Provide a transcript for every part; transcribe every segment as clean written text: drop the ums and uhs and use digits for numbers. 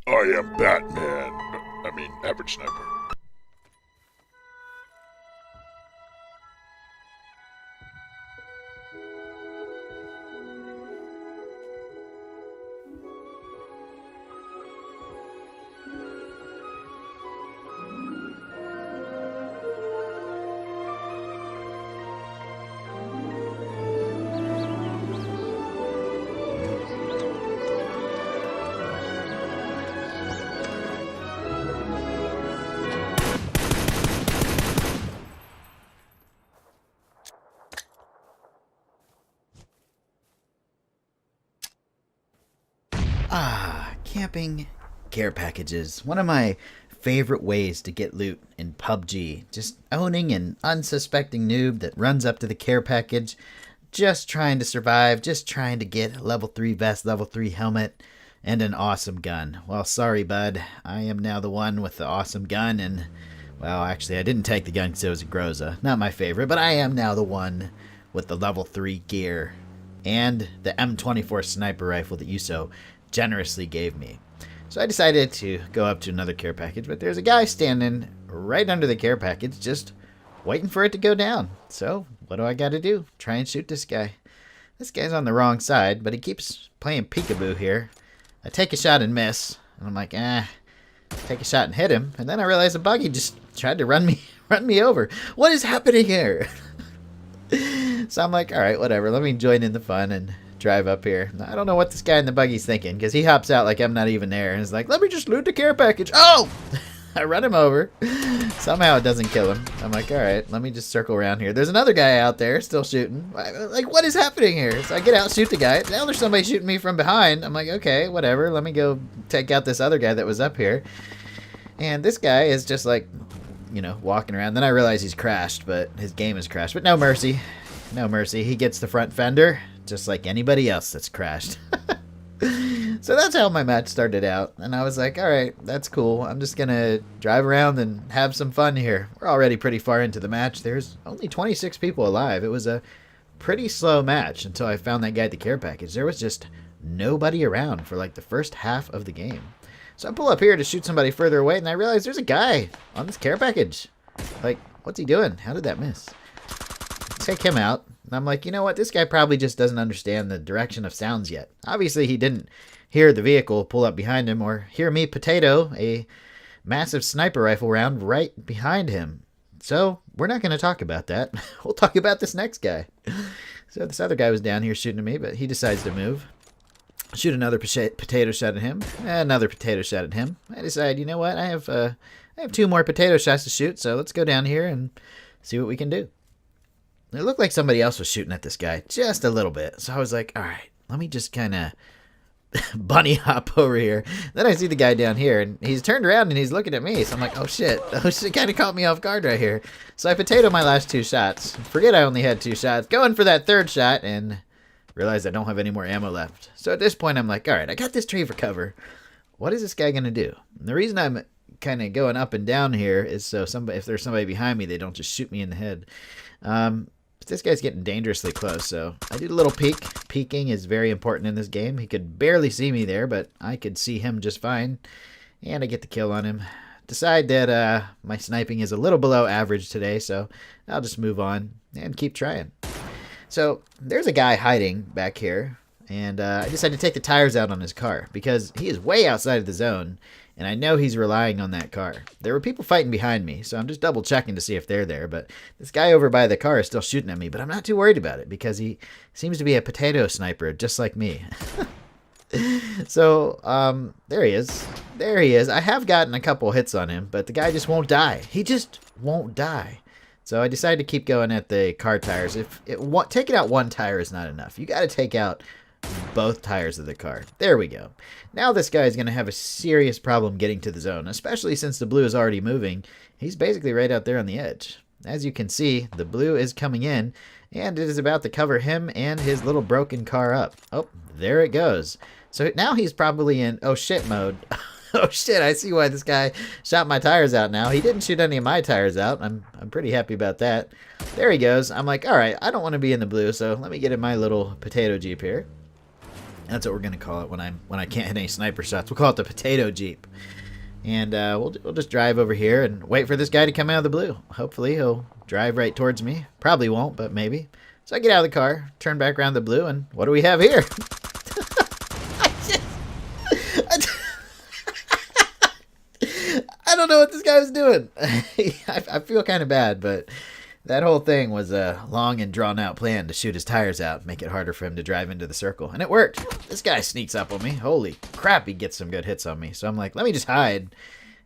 I am Batman. I mean, Average Sniper. Camping care packages. One of my favorite ways to get loot in PUBG. Just owning an unsuspecting noob that runs up to the care package, just trying to survive, just trying to get a level 3 vest, level 3 helmet, and an awesome gun. Well, sorry, bud. I am now the one with the awesome gun, and, well, actually, I didn't take the gun because it was a Groza. Not my favorite, but I am now the one with the level 3 gear and the M24 sniper rifle that you so generously gave me. So I decided to go up to another care package, but there's a guy standing right under the care package just waiting for it to go down. So what do I got to do? Try and shoot this guy. This guy's on the wrong side, but he keeps playing peekaboo here. I take a shot and miss, and I'm like, take a shot and hit him, and then I realize the buggy just tried to run me over. What is happening here? So I'm like, all right, whatever. Let me join in the fun and drive up here. I don't know what this guy in the buggy's thinking, because he hops out like I'm not even there and is like, let me just loot the care package. Oh! I run him over. Somehow it doesn't kill him. I'm like, all right, let me just circle around here. There's another guy out there still shooting. Like, what is happening here? So I get out, shoot the guy. Now there's somebody shooting me from behind. I'm like, okay, whatever. Let me go take out this other guy that was up here. And this guy is just like, you know, walking around. Then I realize he's crashed, but his game has crashed. But no mercy. No mercy. He gets the front fender, just like anybody else that's crashed. So that's how my match started out. And I was like, all right, that's cool. I'm just going to drive around and have some fun here. We're already pretty far into the match. There's only 26 people alive. It was a pretty slow match until I found that guy at the care package. There was just nobody around for like the first half of the game. So I pull up here to shoot somebody further away, and I realize there's a guy on this care package. Like, what's he doing? How did that miss? Take him out. And I'm like, you know what? This guy probably just doesn't understand the direction of sounds yet. Obviously, he didn't hear the vehicle pull up behind him or hear me potato a massive sniper rifle round right behind him. So we're not going to talk about that. We'll talk about this next guy. So this other guy was down here shooting at me, but he decides to move. Shoot another potato shot at him. Another potato shot at him. I decide, you know what? I have 2 more potato shots to shoot, so let's go down here and see what we can do. It looked like somebody else was shooting at this guy just a little bit. So I was like, all right, let me just kind of bunny hop over here. Then I see the guy down here, and he's turned around and he's looking at me. So I'm like, oh shit, kind of caught me off guard right here. So I potato my last 2 shots. Forget I only had 2 shots. Going for that 3rd shot and realize I don't have any more ammo left. So at this point, I'm like, all right, I got this tree for cover. What is this guy going to do? And the reason I'm kind of going up and down here is so if there's somebody behind me, they don't just shoot me in the head. But this guy's getting dangerously close, so I did a little peek. Peeking is very important in this game. He could barely see me there, but I could see him just fine. And I get the kill on him. Decide that my sniping is a little below average today, so I'll just move on and keep trying. So there's a guy hiding back here, and I decided to take the tires out on his car because he is way outside of the zone, and I know he's relying on that car. There were people fighting behind me, so I'm just double checking to see if they're there, but this guy over by the car is still shooting at me, but I'm not too worried about it because he seems to be a potato sniper just like me. So there he is. There he is. I have gotten a couple hits on him, but the guy just won't die. He just won't die. So I decided to keep going at the car tires. Taking out 1 tire is not enough. You got to take out both tires of the car. There we go. Now this guy is going to have a serious problem getting to the zone, especially since the blue is already moving. He's basically right out there on the edge. As you can see, the blue is coming in, and it is about to cover him and his little broken car up. Oh, there it goes. So now he's probably in oh shit mode. Oh shit, I see why this guy shot my tires out now. He didn't shoot any of my tires out. I'm pretty happy about that. There he goes. I'm like, all right, I don't want to be in the blue, so let me get in my little potato Jeep here. That's what we're gonna call it when I can't hit any sniper shots. We'll call it the potato Jeep. And we'll just drive over here and wait for this guy to come out of the blue. Hopefully he'll drive right towards me. Probably won't, but maybe. So I get out of the car, turn back around the blue, and what do we have here? I don't know what this guy was doing. I feel kind of bad, but that whole thing was a long and drawn out plan to shoot his tires out, make it harder for him to drive into the circle. And it worked. This guy sneaks up on me. Holy crap, he gets some good hits on me. So I'm like, let me just hide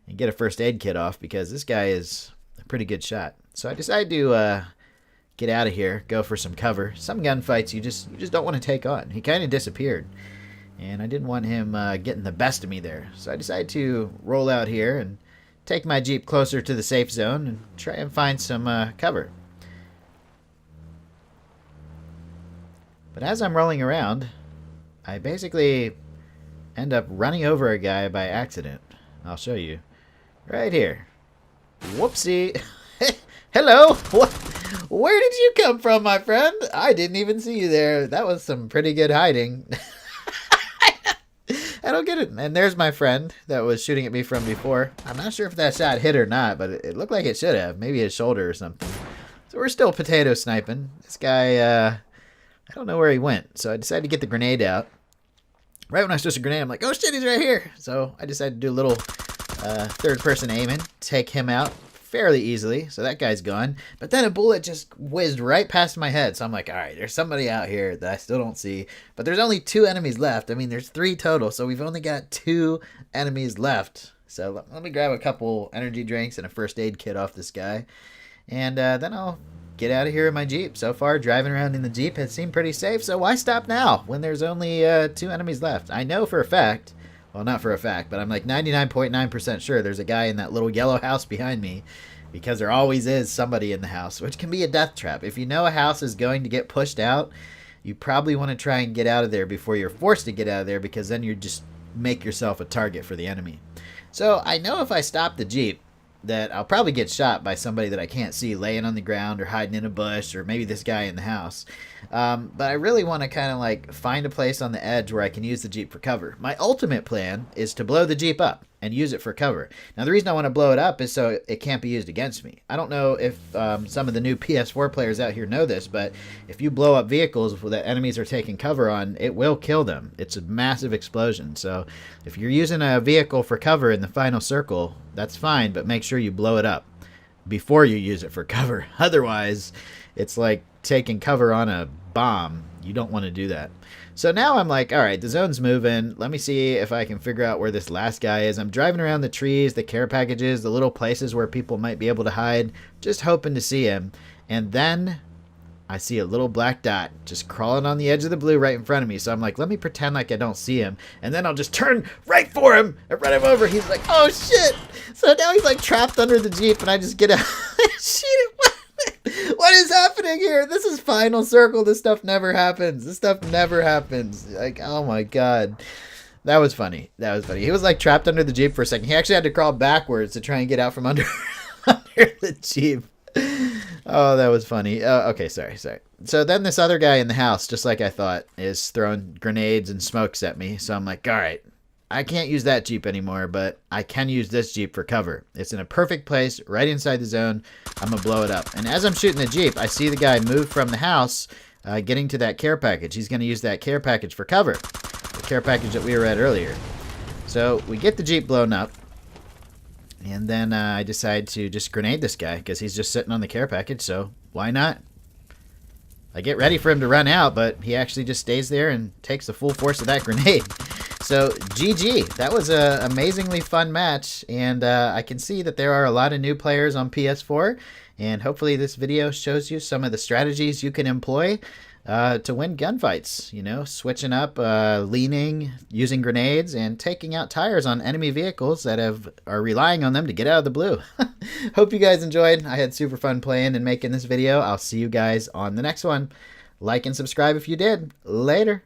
and get a first aid kit off because this guy is a pretty good shot. So I decided to get out of here, go for some cover. Some gunfights you just don't want to take on. He kind of disappeared. And I didn't want him getting the best of me there. So I decided to roll out here and take my Jeep closer to the safe zone and try and find some cover. But as I'm rolling around, I basically end up running over a guy by accident. I'll show you. Right here. Whoopsie. Hello. What? Where did you come from, my friend? I didn't even see you there. That was some pretty good hiding. I don't get it. And there's my friend that was shooting at me from before. I'm not sure if that shot hit or not, but it looked like it should have. Maybe his shoulder or something. So we're still potato sniping. This guy, I don't know where he went. So I decided to get the grenade out. Right when I switched the grenade, I'm like, oh shit, he's right here. So I decided to do a little third person aiming, take him out fairly easily. So that guy's gone. But then a bullet just whizzed right past my head. So I'm like, all right, there's somebody out here that I still don't see. But there's only 2 enemies left. I mean, there's 3 total. So we've only got 2 enemies left. So let me grab a couple energy drinks and a first aid kit off this guy. And then I'll get out of here in my Jeep. So far, driving around in the Jeep has seemed pretty safe. So why stop now when there's only 2 enemies left? I know for a fact. Well, not for a fact, but I'm like 99.9% sure there's a guy in that little yellow house behind me because there always is somebody in the house, which can be a death trap. If you know a house is going to get pushed out, you probably want to try and get out of there before you're forced to get out of there because then you just make yourself a target for the enemy. So I know if I stop the Jeep that I'll probably get shot by somebody that I can't see laying on the ground or hiding in a bush or maybe this guy in the house. But I really want to kind of like find a place on the edge where I can use the Jeep for cover. My ultimate plan is to blow the Jeep up and use it for cover. Now the reason I want to blow it up is so it can't be used against me. I don't know if some of the new PS4 players out here know this, but if you blow up vehicles that enemies are taking cover on, it will kill them. It's a massive explosion. So if you're using a vehicle for cover in the final circle, that's fine, but make sure you blow it up before you use it for cover. Otherwise, it's like taking cover on a bomb. You don't want to do that. So now I'm like, all right, the zone's moving. Let me see if I can figure out where this last guy is. I'm driving around the trees, the care packages, the little places where people might be able to hide, just hoping to see him. And then I see a little black dot just crawling on the edge of the blue right in front of me. So I'm like, let me pretend like I don't see him. And then I'll just turn right for him and run him over. He's like, oh shit. So now he's like trapped under the Jeep and I just get out and shoot him. What is happening here? This is final circle. This stuff never happens. This stuff never happens. Like, oh my god. That was funny. That was funny. He was like trapped under the Jeep for a second. He actually had to crawl backwards to try and get out from under, under the Jeep. Oh, that was funny. Okay, sorry. So then this other guy in the house, just like I thought, is throwing grenades and smokes at me. So I'm like, all right, I can't use that Jeep anymore, but I can use this Jeep for cover. It's in a perfect place, right inside the zone. I'm going to blow it up. And as I'm shooting the Jeep, I see the guy move from the house, getting to that care package. He's going to use that care package for cover, the care package that we were at earlier. So we get the Jeep blown up, and then I decide to just grenade this guy because he's just sitting on the care package, so why not? I get ready for him to run out, but he actually just stays there and takes the full force of that grenade. So, GG. That was an amazingly fun match, and I can see that there are a lot of new players on PS4, and hopefully this video shows you some of the strategies you can employ to win gunfights. You know, switching up, leaning, using grenades, and taking out tires on enemy vehicles that are relying on them to get out of the blue. Hope you guys enjoyed. I had super fun playing and making this video. I'll see you guys on the next one. Like and subscribe if you did. Later.